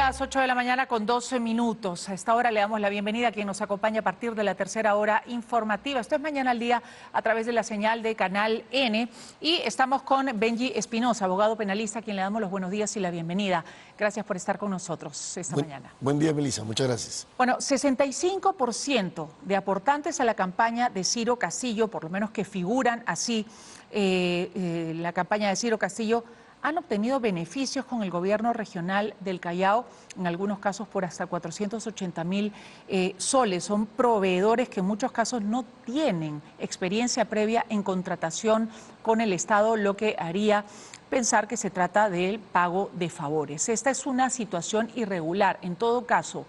las 8 de la mañana con 12 minutos. A esta hora le damos la bienvenida a quien nos acompaña a partir de la tercera hora informativa. Esto es Mañana al Día a través de la señal de Canal N. Y estamos con Benji Espinosa, abogado penalista, a quien le damos los buenos días y la bienvenida. Gracias por estar con nosotros esta mañana. Buen día, Melissa. Muchas gracias. Bueno, 65% de aportantes a la campaña de Ciro Castillo, por lo menos que figuran así, la campaña de Ciro Castillo, han obtenido beneficios con el gobierno regional del Callao, en algunos casos por hasta 480.000 soles. Son proveedores que en muchos casos no tienen experiencia previa en contratación con el Estado, lo que haría pensar que se trata del pago de favores. Esta es una situación irregular. En todo caso,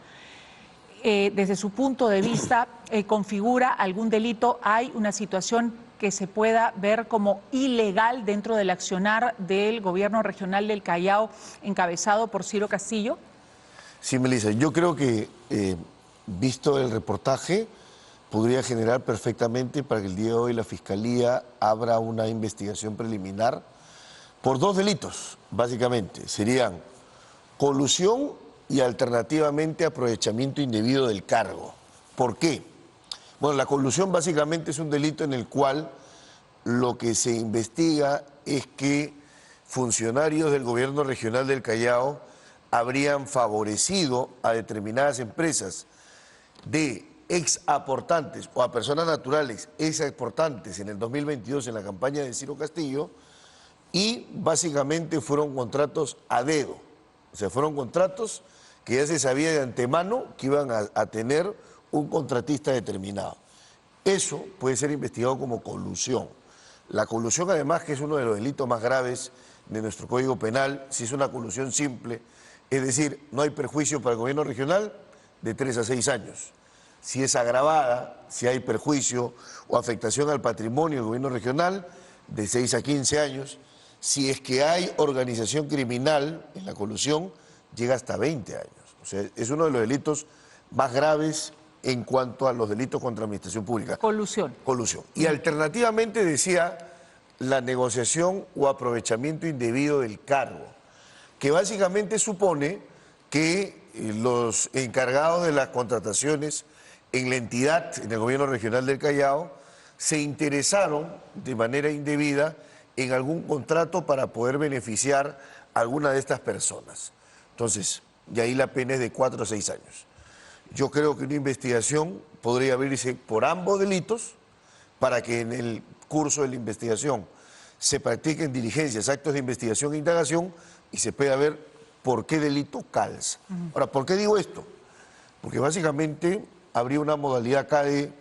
desde su punto de vista, ¿configura algún delito? ¿Hay una situación que se pueda ver como ilegal dentro del accionar del gobierno regional del Callao encabezado por Ciro Castillo? Sí, Melissa, yo creo que, visto el reportaje, podría generar perfectamente para que el día de hoy la Fiscalía abra una investigación preliminar por dos delitos, básicamente. Serían colusión y alternativamente aprovechamiento indebido del cargo. ¿Por qué? Bueno, la colusión básicamente es un delito en el cual lo que se investiga es que funcionarios del gobierno regional del Callao habrían favorecido a determinadas empresas de ex aportantes o a personas naturales ex aportantes en el 2022 en la campaña de Ciro Castillo, y básicamente fueron contratos a dedo. O sea, fueron contratos que ya se sabía de antemano que iban a tener un contratista determinado. Eso puede ser investigado como colusión. La colusión, además, que es uno de los delitos más graves de nuestro Código Penal, si es una colusión simple, es decir, no hay perjuicio para el gobierno regional, de 3 a 6 años. Si es agravada, si hay perjuicio o afectación al patrimonio del gobierno regional, de 6 a 15 años. Si es que hay organización criminal en la colusión, llega hasta 20 años. O sea, es uno de los delitos más graves en cuanto a los delitos contra la administración pública. Colusión. Colusión. Y alternativamente decía la negociación o aprovechamiento indebido del cargo, que básicamente supone que los encargados de las contrataciones en la entidad, en el gobierno regional del Callao, se interesaron de manera indebida en algún contrato para poder beneficiar a alguna de estas personas. Entonces, y ahí la pena es de 4 a 6 años. Yo creo que una investigación podría abrirse por ambos delitos para que en el curso de la investigación se practiquen diligencias, actos de investigación e indagación y se pueda ver por qué delito calza. Ahora, ¿por qué digo esto? Porque básicamente habría una modalidad acá de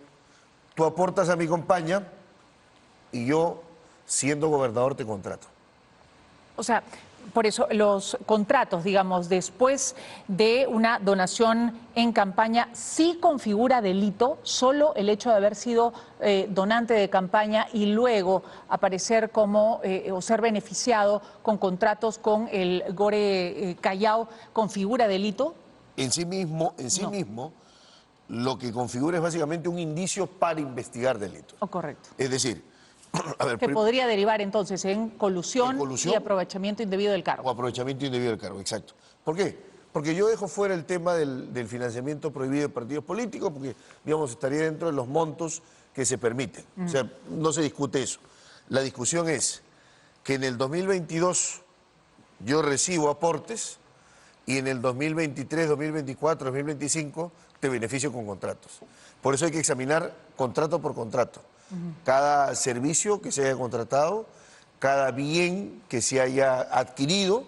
tú aportas a mi compañía y yo, siendo gobernador, te contrato. O sea, por eso los contratos, digamos, después de una donación en campaña, sí configura delito solo el hecho de haber sido donante de campaña y luego aparecer como o ser beneficiado con contratos con el Gore Callao, ¿configura delito? En sí mismo, lo que configura es básicamente un indicio para investigar delitos. Oh, correcto. Es decir, a ver, que podría derivar entonces en colusión y aprovechamiento indebido del cargo. O aprovechamiento indebido del cargo, exacto. ¿Por qué? Porque yo dejo fuera el tema del financiamiento prohibido de partidos políticos, porque, digamos, estaría dentro de los montos que se permiten. O sea, no se discute eso. La discusión es que en el 2022 yo recibo aportes y en el 2023, 2024, 2025 te beneficio con contratos. Por eso hay que examinar contrato por contrato. Cada servicio que se haya contratado, cada bien que se haya adquirido,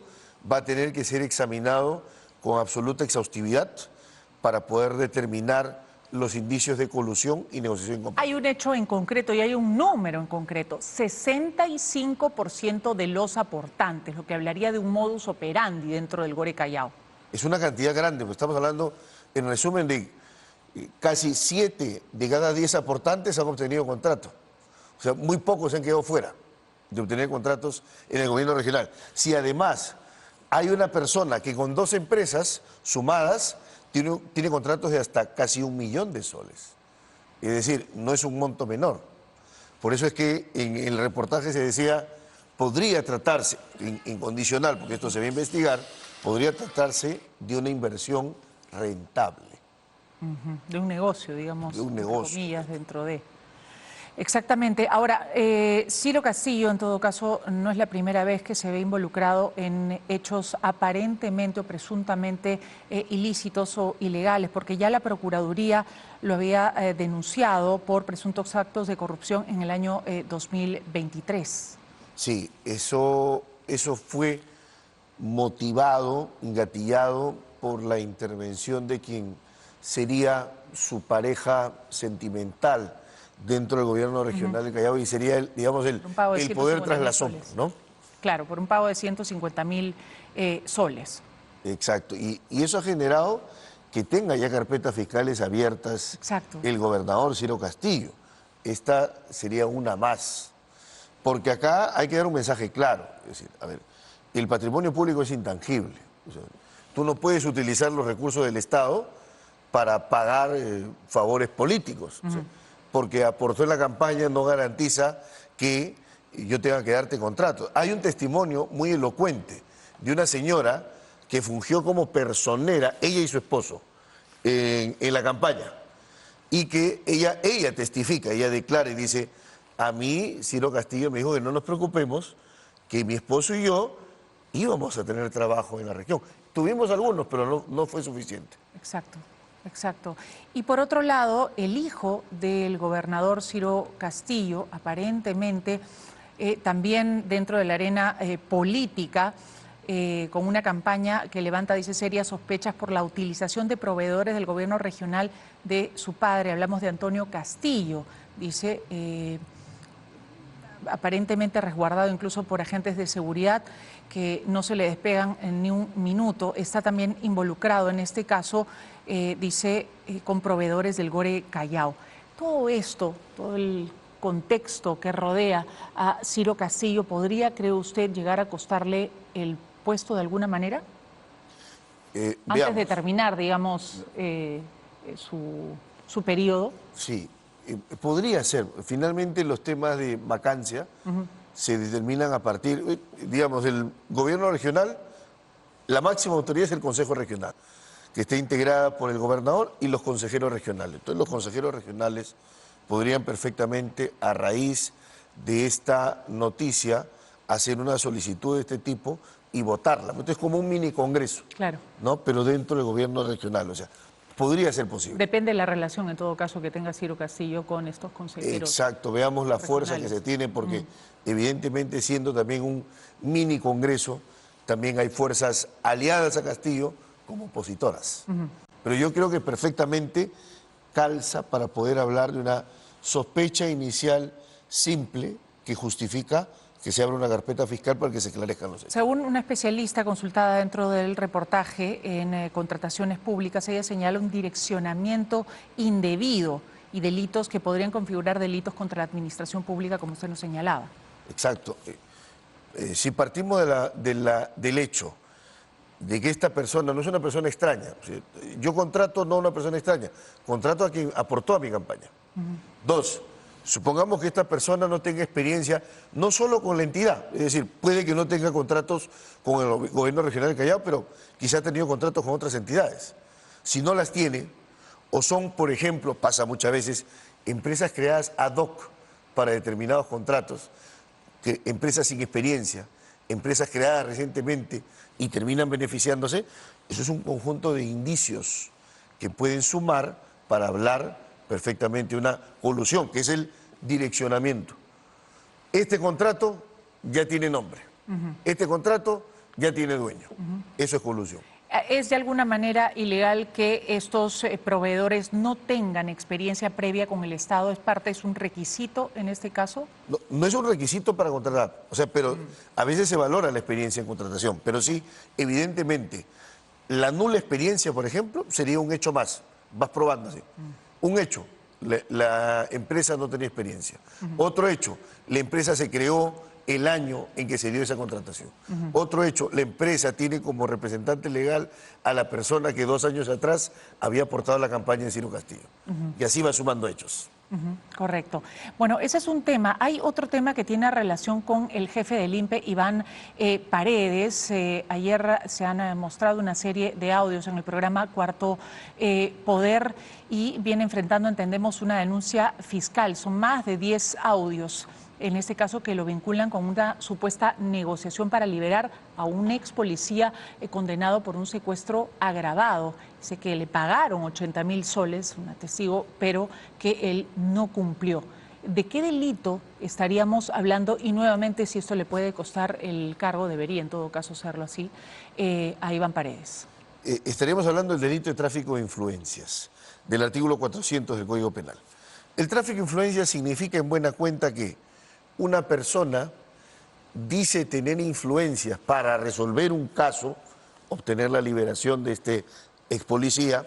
va a tener que ser examinado con absoluta exhaustividad para poder determinar los indicios de colusión y negociación incompleta. Hay un hecho en concreto y hay un número en concreto. 65% de los aportantes, lo que hablaría de un modus operandi dentro del Gore Callao. Es una cantidad grande, pues estamos hablando, en resumen, de casi 7 de cada 10 aportantes han obtenido contrato. O sea, muy pocos se han quedado fuera de obtener contratos en el gobierno regional. Si además hay una persona que con 2 empresas sumadas tiene contratos de hasta casi 1 millón de soles. Es decir, no es un monto menor. Por eso es que en el reportaje se decía, podría tratarse, en condicional, porque esto se va a investigar, podría tratarse de una inversión rentable. De un negocio, digamos, De un entre negocio. comillas, dentro de... Exactamente. Ahora, Ciro Castillo, en todo caso, no es la primera vez que se ve involucrado en hechos aparentemente o presuntamente ilícitos o ilegales, porque ya la Procuraduría lo había denunciado por presuntos actos de corrupción en el año 2023. Sí, eso fue motivado, engatillado por la intervención de quien sería su pareja sentimental dentro del gobierno regional de Callao y sería, digamos, el Un pago de poder 150.000 tras la sombra, soles. ¿no? Claro, por un pago de 150.000 soles. Exacto. Y eso ha generado que tenga ya carpetas fiscales abiertas Exacto. el gobernador Ciro Castillo. Esta sería una más. Porque acá hay que dar un mensaje claro. Es decir, a ver, el patrimonio público es intangible. O sea, tú no puedes utilizar los recursos del Estado para pagar favores políticos. O sea, porque aportó en la campaña no garantiza que yo tenga que darte contrato. Hay un testimonio muy elocuente de una señora que fungió como personera, ella y su esposo, en la campaña. Y que ella testifica, ella declara y dice, a mí Ciro Castillo me dijo que no nos preocupemos, que mi esposo y yo íbamos a tener trabajo en la región. Tuvimos algunos, pero no fue suficiente. Exacto, exacto. Y por otro lado, el hijo del gobernador Ciro Castillo, aparentemente también dentro de la arena política, con una campaña que levanta, dice, serias sospechas por la utilización de proveedores del gobierno regional de su padre. Hablamos de Antonio Castillo, dice, aparentemente resguardado incluso por agentes de seguridad que no se le despegan en ni un minuto. Está también involucrado en este caso, dice, con proveedores del Gore Callao. Todo esto, todo el contexto que rodea a Ciro Castillo, ¿podría, cree usted, llegar a costarle el puesto de alguna manera? Antes de terminar, digamos, su periodo. Sí, podría ser. Finalmente los temas de vacancia se determinan a partir, digamos, del gobierno regional, la máxima autoridad es el Consejo Regional, que está integrada por el gobernador y los consejeros regionales. Entonces los consejeros regionales podrían perfectamente, a raíz de esta noticia, hacer una solicitud de este tipo y votarla. Entonces es como un mini congreso, Claro. ¿no? Pero dentro del gobierno regional, o sea, podría ser posible. Depende de la relación, en todo caso, que tenga Ciro Castillo con estos consejeros. Exacto, veamos la fuerza que regionales. se tiene, porque evidentemente siendo también un mini congreso, también hay fuerzas aliadas a Castillo como opositoras. Pero yo creo que perfectamente calza para poder hablar de una sospecha inicial simple que justifica que se abra una carpeta fiscal para que se esclarezcan los hechos. Según una especialista consultada dentro del reportaje en contrataciones públicas, ella señala un direccionamiento indebido y delitos que podrían configurar delitos contra la administración pública, como usted nos señalaba. Exacto. Si partimos del hecho de que esta persona no es una persona extraña, o sea, yo contrato no a una persona extraña, contrato a quien aportó a mi campaña. Dos, supongamos que esta persona no tenga experiencia no solo con la entidad, es decir, puede que no tenga contratos con el gobierno regional de Callao, pero quizá ha tenido contratos con otras entidades. Si no las tiene, o son, por ejemplo, pasa muchas veces, empresas creadas ad hoc para determinados contratos, que empresas sin experiencia, empresas creadas recientemente y terminan beneficiándose, eso es un conjunto de indicios que pueden sumar para hablar perfectamente de una colusión, que es el direccionamiento. Este contrato ya tiene nombre, este contrato ya tiene dueño, eso es colusión. ¿Es de alguna manera ilegal que estos proveedores no tengan experiencia previa con el Estado? ¿Es un requisito en este caso? No es un requisito para contratar, o sea, pero a veces se valora la experiencia en contratación, pero sí, evidentemente, la nula experiencia, por ejemplo, sería un hecho más, vas probando así. Un hecho, la empresa no tenía experiencia. Otro hecho, la empresa se creó el año en que se dio esa contratación. Otro hecho, la empresa tiene como representante legal a la persona que 2 años atrás había aportado a la campaña de Ciro Castillo. Y así va sumando hechos. Ujú, correcto. Bueno, ese es un tema. Hay otro tema que tiene relación con el jefe del INPE, Iván Paredes. Ayer se han mostrado una serie de audios en el programa Cuarto Poder y viene enfrentando, entendemos, una denuncia fiscal. Son más de 10 audios, en este caso que lo vinculan con una supuesta negociación para liberar a un ex policía condenado por un secuestro agravado. Dice que le pagaron 80.000 soles, un testigo, pero que él no cumplió. ¿De qué delito estaríamos hablando? Y nuevamente, si esto le puede costar el cargo, debería en todo caso serlo así, a Iván Paredes. Estaríamos hablando del delito de tráfico de influencias, del artículo 400 del Código Penal. El tráfico de influencias significa en buena cuenta que una persona dice tener influencias para resolver un caso, obtener la liberación de este ex policía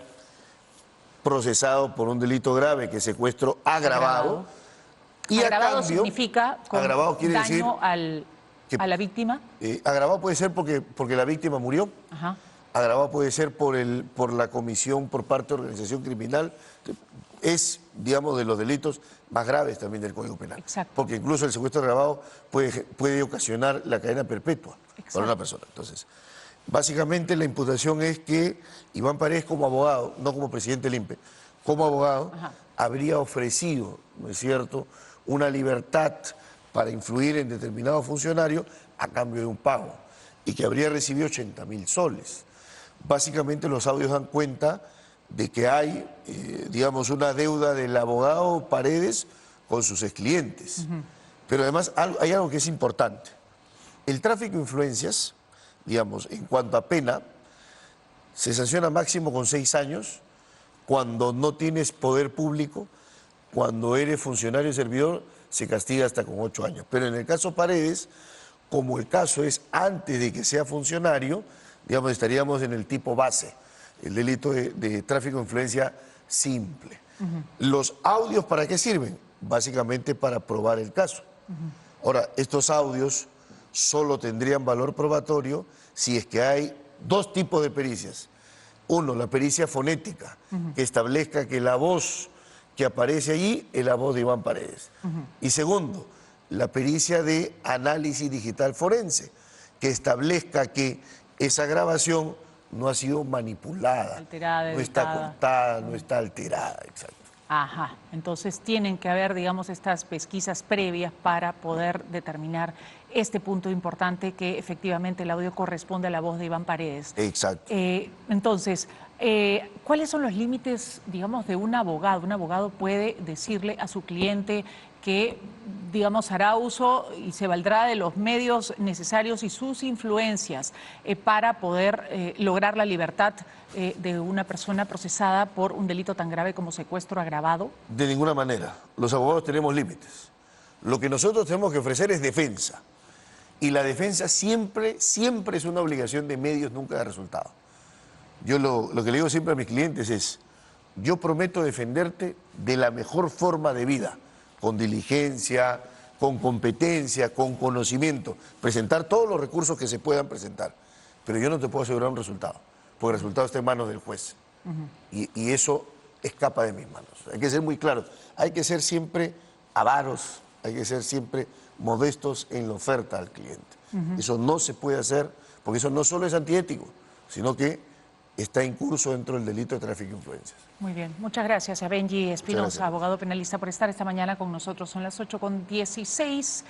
procesado por un delito grave que es secuestro agravado. Y agravado a cambio, significa con agravado quiere decir daño a la víctima. Agravado puede ser porque la víctima murió. Ajá. Agravado puede ser por la comisión por parte de organización criminal. Es, digamos, de los delitos más graves también del Código Penal. Exacto. Porque incluso el secuestro agravado puede ocasionar la cadena perpetua. Exacto. Para una persona. Entonces, básicamente la imputación es que Iván Paredes, como abogado, no como presidente del INPE, como abogado, Ajá, habría ofrecido, ¿no es cierto?, una libertad para influir en determinado funcionario a cambio de un pago y que habría recibido 80.000 soles. Básicamente los audios dan cuenta de que hay, digamos, una deuda del abogado Paredes con sus exclientes. Pero además hay algo que es importante. El tráfico de influencias, digamos, en cuanto a pena, se sanciona máximo con 6 años cuando no tienes poder público, cuando eres funcionario y servidor, se castiga hasta con 8 años. Pero en el caso Paredes, como el caso es antes de que sea funcionario, digamos, estaríamos en el tipo base, el delito de tráfico de influencia simple. ¿Los audios para qué sirven? Básicamente para probar el caso. Ahora, estos audios solo tendrían valor probatorio si es que hay 2 tipos de pericias. Uno, la pericia fonética, que establezca que la voz que aparece allí es la voz de Iván Paredes. Y segundo, la pericia de análisis digital forense, que establezca que esa grabación no ha sido manipulada, alterada, no está editada. cortada, no está alterada, exacto. Ajá, entonces tienen que haber, digamos, estas pesquisas previas para poder determinar este punto importante que efectivamente el audio corresponde a la voz de Iván Paredes. Exacto. Entonces, ¿cuáles son los límites, digamos, de un abogado? Un abogado puede decirle a su cliente que, digamos, hará uso y se valdrá de los medios necesarios y sus influencias para poder lograr la libertad de una persona procesada por un delito tan grave como secuestro agravado. De ninguna manera. Los abogados tenemos límites. Lo que nosotros tenemos que ofrecer es defensa. Y la defensa siempre es una obligación de medios, nunca de resultado. Yo lo que le digo siempre a mis clientes es, yo prometo defenderte de la mejor forma de vida, con diligencia, con competencia, con conocimiento, presentar todos los recursos que se puedan presentar. Pero yo no te puedo asegurar un resultado, porque el resultado está en manos del juez. Y eso escapa de mis manos. Hay que ser muy claros, hay que ser siempre avaros, hay que ser siempre modestos en la oferta al cliente. Eso no se puede hacer, porque eso no solo es antiético, sino que está en curso dentro del delito de tráfico de influencias. Muy bien, muchas gracias a Benji Espinosa, abogado penalista, por estar esta mañana con nosotros. Son las 8:16.